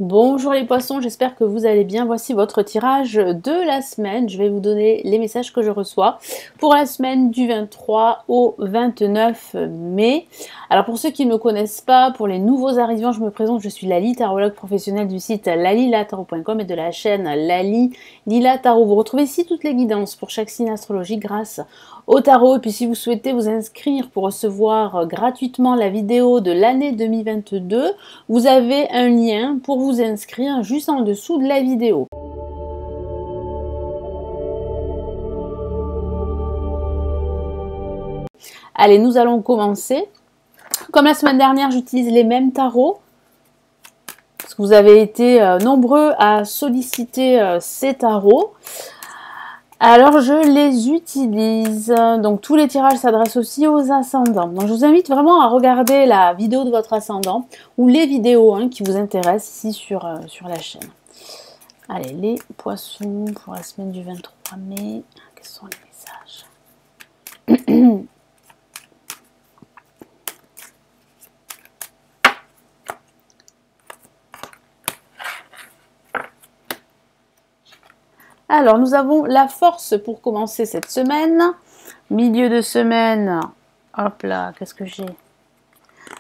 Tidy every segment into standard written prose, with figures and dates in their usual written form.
Bonjour les poissons, j'espère que vous allez bien. Voici votre tirage de la semaine. Je vais vous donner les messages que je reçois pour la semaine du 23 au 29 mai. Alors pour ceux qui ne me connaissent pas, pour les nouveaux arrivants, je me présente, je suis Lali, tarologue professionnelle du site lalilatarot.com et de la chaîne Lali Lila Tarot. Vous retrouvez ici toutes les guidances pour chaque signe astrologique grâce au tarot. Et puis si vous souhaitez vous inscrire pour recevoir gratuitement la vidéo de l'année 2022, vous avez un lien pour vous inscrire juste en dessous de la vidéo. Allez, nous allons commencer. Comme la semaine dernière, j'utilise les mêmes tarots, parce que vous avez été nombreux à solliciter ces tarots. Alors, je les utilise. Donc, tous les tirages s'adressent aussi aux ascendants. Donc, je vous invite vraiment à regarder la vidéo de votre ascendant ou les vidéos qui vous intéressent ici sur la chaîne. Allez, les poissons pour la semaine du 23 mai. Quels sont les messages? Alors, nous avons la force pour commencer cette semaine. Milieu de semaine, hop là, qu'est-ce que j'ai?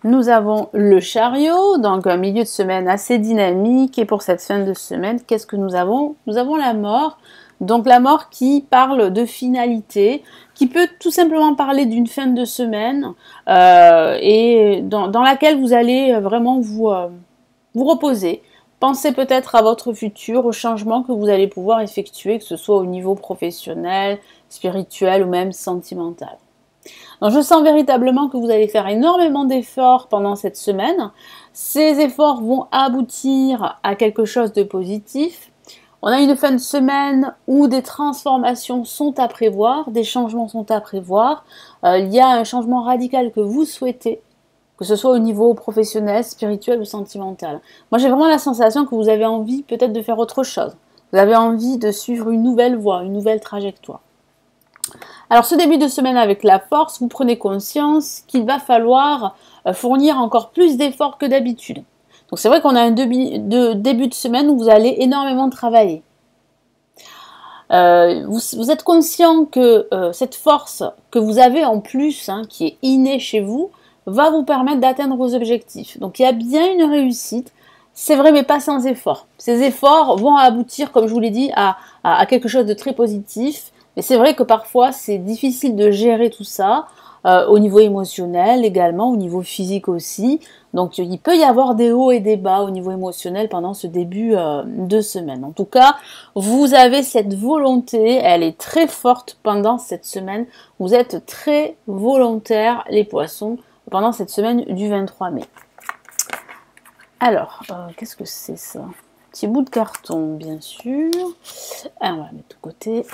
Nous avons le chariot, donc un milieu de semaine assez dynamique. Et pour cette fin de semaine, qu'est-ce que nous avons? Nous avons la mort. Donc la mort qui parle de finalité, qui peut tout simplement parler d'une fin de semaine et dans laquelle vous allez vraiment vous reposer. Pensez peut-être à votre futur, aux changements que vous allez pouvoir effectuer, que ce soit au niveau professionnel, spirituel ou même sentimental. Donc je sens véritablement que vous allez faire énormément d'efforts pendant cette semaine. Ces efforts vont aboutir à quelque chose de positif. On a une fin de semaine où des transformations sont à prévoir, des changements sont à prévoir. Il y a un changement radical que vous souhaitez, que ce soit au niveau professionnel, spirituel ou sentimental. Moi, j'ai vraiment la sensation que vous avez envie peut-être de faire autre chose. Vous avez envie de suivre une nouvelle voie, une nouvelle trajectoire. Alors, ce début de semaine avec la force, vous prenez conscience qu'il va falloir fournir encore plus d'efforts que d'habitude. Donc, c'est vrai qu'on a un début de semaine où vous allez énormément travailler. Vous êtes conscient que cette force que vous avez en plus, qui est innée chez vous, va vous permettre d'atteindre vos objectifs. Donc il y a bien une réussite, c'est vrai, mais pas sans effort. Ces efforts vont aboutir, comme je vous l'ai dit, à quelque chose de très positif. Mais c'est vrai que parfois c'est difficile de gérer tout ça, au niveau émotionnel également, au niveau physique aussi. Donc il peut y avoir des hauts et des bas au niveau émotionnel pendant ce début de semaine. En tout cas, vous avez cette volonté, elle est très forte pendant cette semaine. Vous êtes très volontaires, les poissons, pendant cette semaine du 23 mai. Alors, qu'est-ce que c'est ça? Petit bout de carton, bien sûr. Alors, on va mettre de côté.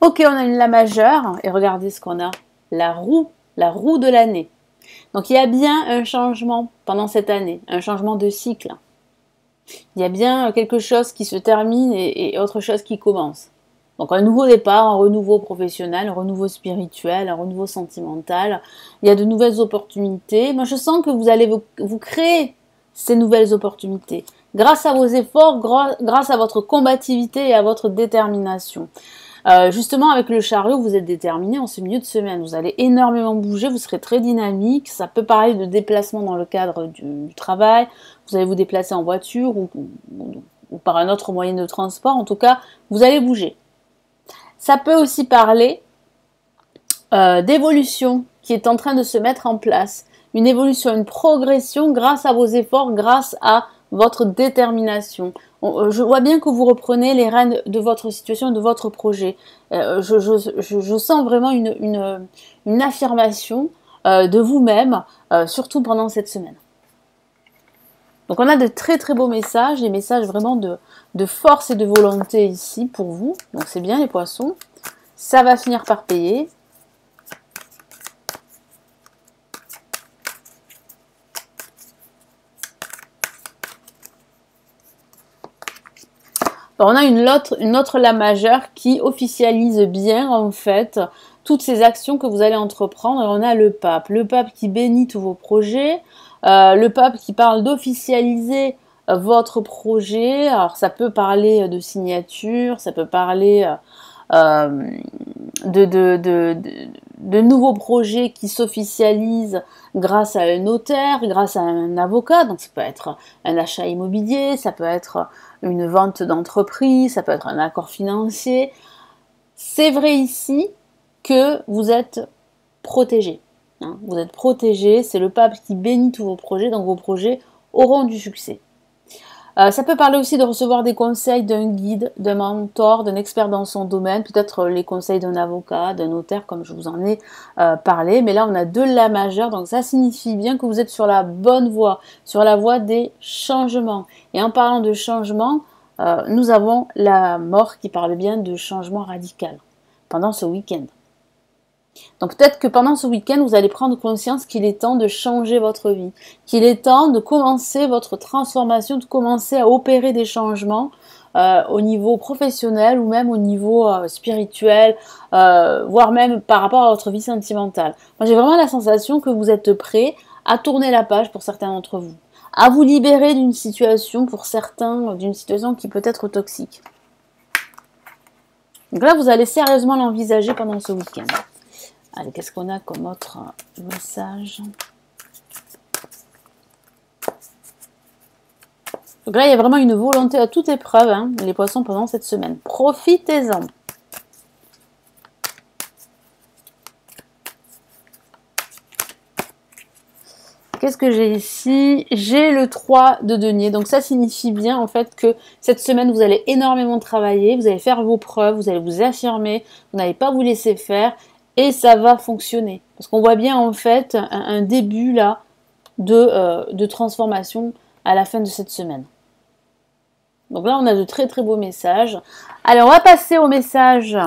Ok, on a une La majeure, et regardez ce qu'on a. La roue de l'année. Donc il y a bien un changement pendant cette année, un changement de cycle. Il y a bien quelque chose qui se termine et autre chose qui commence. Donc un nouveau départ, un renouveau professionnel, un renouveau spirituel, un renouveau sentimental. Il y a de nouvelles opportunités. Moi je sens que vous allez vous créer ces nouvelles opportunités grâce à vos efforts, grâce à votre combativité et à votre détermination. Justement, avec le chariot, vous êtes déterminé en ce milieu de semaine. Vous allez énormément bouger, vous serez très dynamique. Ça peut parler de déplacement dans le cadre du travail. Vous allez vous déplacer en voiture ou par un autre moyen de transport. En tout cas, vous allez bouger. Ça peut aussi parler d'évolution qui est en train de se mettre en place. Une évolution, une progression grâce à vos efforts, grâce à votre détermination. Je vois bien que vous reprenez les rênes de votre situation, de votre projet. Je sens vraiment une affirmation de vous-même, surtout pendant cette semaine. Donc on a de très très beaux messages, des messages vraiment de force et de volonté ici pour vous. Donc c'est bien les poissons. Ça va finir par payer. On a une autre La majeure qui officialise bien en fait toutes ces actions que vous allez entreprendre. Et on a le pape qui bénit tous vos projets, le pape qui parle d'officialiser votre projet. Alors ça peut parler de signature, ça peut parler euh, de nouveaux projets qui s'officialisent grâce à un notaire, grâce à un avocat. Donc ça peut être un achat immobilier, ça peut être une vente d'entreprise, ça peut être un accord financier. C'est vrai ici que vous êtes protégé. Hein, vous êtes protégé, c'est le pape qui bénit tous vos projets, donc vos projets auront du succès. Ça peut parler aussi de recevoir des conseils d'un guide, d'un mentor, d'un expert dans son domaine, peut-être les conseils d'un avocat, d'un notaire, comme je vous en ai parlé. Mais là, on a 2 La majeure, donc ça signifie bien que vous êtes sur la bonne voie, sur la voie des changements. Et en parlant de changement, nous avons la mort qui parle bien de changement radical pendant ce week-end. Donc peut-être que pendant ce week-end, vous allez prendre conscience qu'il est temps de changer votre vie, qu'il est temps de commencer votre transformation, de commencer à opérer des changements au niveau professionnel ou même au niveau spirituel, voire même par rapport à votre vie sentimentale. Moi, j'ai vraiment la sensation que vous êtes prêts à tourner la page pour certains d'entre vous, à vous libérer d'une situation, pour certains, d'une situation qui peut être toxique. Donc là, vous allez sérieusement l'envisager pendant ce week-end. Allez, qu'est-ce qu'on a comme autre message? Donc là, il y a vraiment une volonté à toute épreuve, hein, les poissons, pendant cette semaine. Profitez-en. Qu'est-ce que j'ai ici? J'ai le 3 de denier. Donc ça signifie bien en fait que cette semaine, vous allez énormément travailler, vous allez faire vos preuves, vous allez vous affirmer, vous n'allez pas vous laisser faire. Et ça va fonctionner. Parce qu'on voit bien en fait un début là de transformation à la fin de cette semaine. Donc là, on a de très très beaux messages. Allez, on va passer au message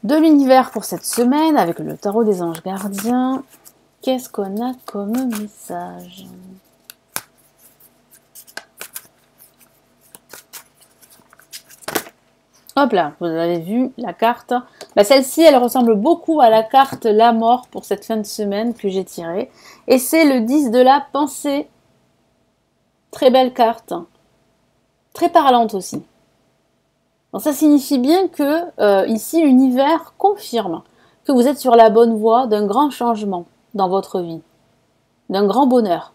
de l'univers pour cette semaine avec le tarot des anges gardiens. Qu'est-ce qu'on a comme message ? Hop là, vous avez vu la carte. Celle-ci, elle ressemble beaucoup à la carte La Mort pour cette fin de semaine que j'ai tirée. Et c'est le 10 de la pensée. Très belle carte. Très parlante aussi. Donc ça signifie bien que ici, l'univers confirme que vous êtes sur la bonne voie d'un grand changement dans votre vie. D'un grand bonheur.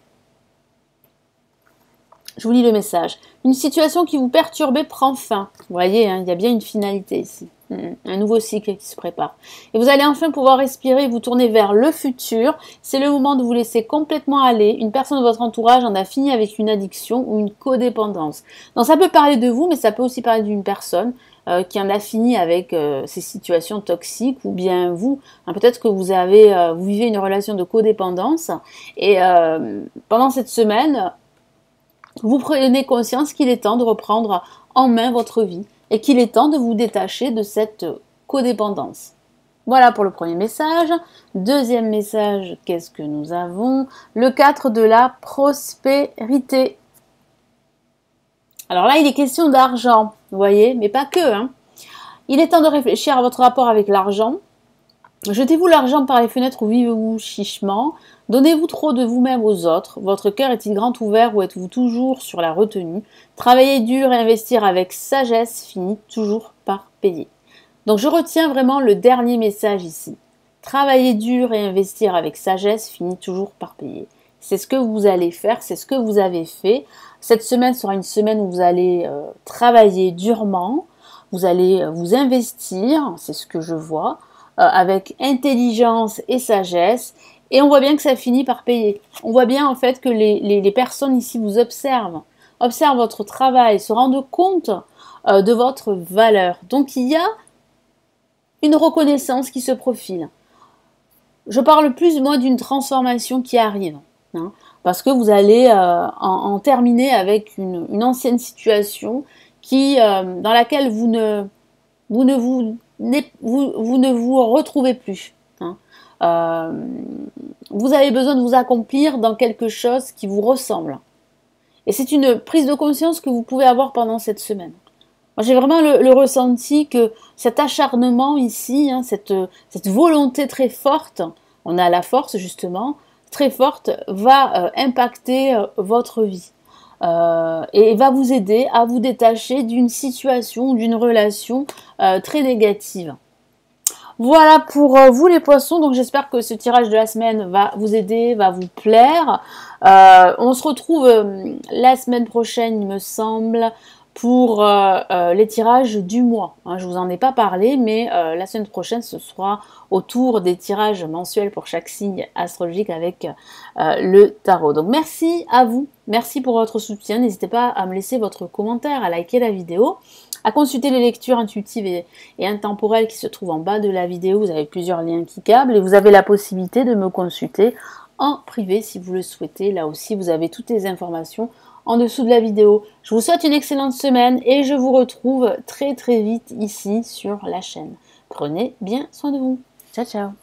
Je vous lis le message. Une situation qui vous perturbait prend fin. Vous voyez, hein, il y a bien une finalité ici. Un nouveau cycle qui se prépare. Et vous allez enfin pouvoir respirer et vous tourner vers le futur. C'est le moment de vous laisser complètement aller. Une personne de votre entourage en a fini avec une addiction ou une codépendance. Donc ça peut parler de vous, mais ça peut aussi parler d'une personne qui en a fini avec ces situations toxiques, ou bien vous. Hein, peut-être que vous vivez une relation de codépendance. Et pendant cette semaine, vous prenez conscience qu'il est temps de reprendre en main votre vie et qu'il est temps de vous détacher de cette codépendance. Voilà pour le premier message. Deuxième message, qu'est-ce que nous avons? Le 4 de la prospérité. Alors là, il est question d'argent, vous voyez, mais pas que. Hein. Il est temps de réfléchir à votre rapport avec l'argent. Jetez-vous l'argent par les fenêtres ou vivez-vous chichement? Donnez-vous trop de vous-même aux autres? Votre cœur est-il grand ouvert ou êtes-vous toujours sur la retenue? Travailler dur et investir avec sagesse finit toujours par payer. Donc je retiens vraiment le dernier message ici. Travailler dur et investir avec sagesse finit toujours par payer. C'est ce que vous allez faire, c'est ce que vous avez fait. Cette semaine sera une semaine où vous allez travailler durement, vous allez vous investir, c'est ce que je vois, avec intelligence et sagesse, et on voit bien que ça finit par payer. On voit bien en fait que les personnes ici vous observent votre travail, se rendent compte de votre valeur. Donc il y a une reconnaissance qui se profile. Je parle plus moi d'une transformation qui arrive, hein, parce que vous allez en terminer avec une ancienne situation dans laquelle vous ne vous retrouvez plus. Hein. Vous avez besoin de vous accomplir dans quelque chose qui vous ressemble. Et c'est une prise de conscience que vous pouvez avoir pendant cette semaine. Moi, j'ai vraiment le ressenti que cet acharnement ici, hein, cette volonté très forte, on a la force justement, très forte, va impacter votre vie. Et va vous aider à vous détacher d'une situation, d'une relation très négative. Voilà pour vous les poissons, donc j'espère que ce tirage de la semaine va vous aider, va vous plaire. On se retrouve la semaine prochaine, il me semble, pour les tirages du mois. Hein, je vous en ai pas parlé, mais la semaine prochaine, ce sera autour des tirages mensuels pour chaque signe astrologique avec le tarot. Donc merci à vous, merci pour votre soutien. N'hésitez pas à me laisser votre commentaire, à liker la vidéo, à consulter les lectures intuitives et intemporelles qui se trouvent en bas de la vidéo. Vous avez plusieurs liens cliquables et vous avez la possibilité de me consulter en privé si vous le souhaitez. Là aussi, vous avez toutes les informations en dessous de la vidéo. Je vous souhaite une excellente semaine et je vous retrouve très vite ici sur la chaîne. Prenez bien soin de vous. Ciao, ciao.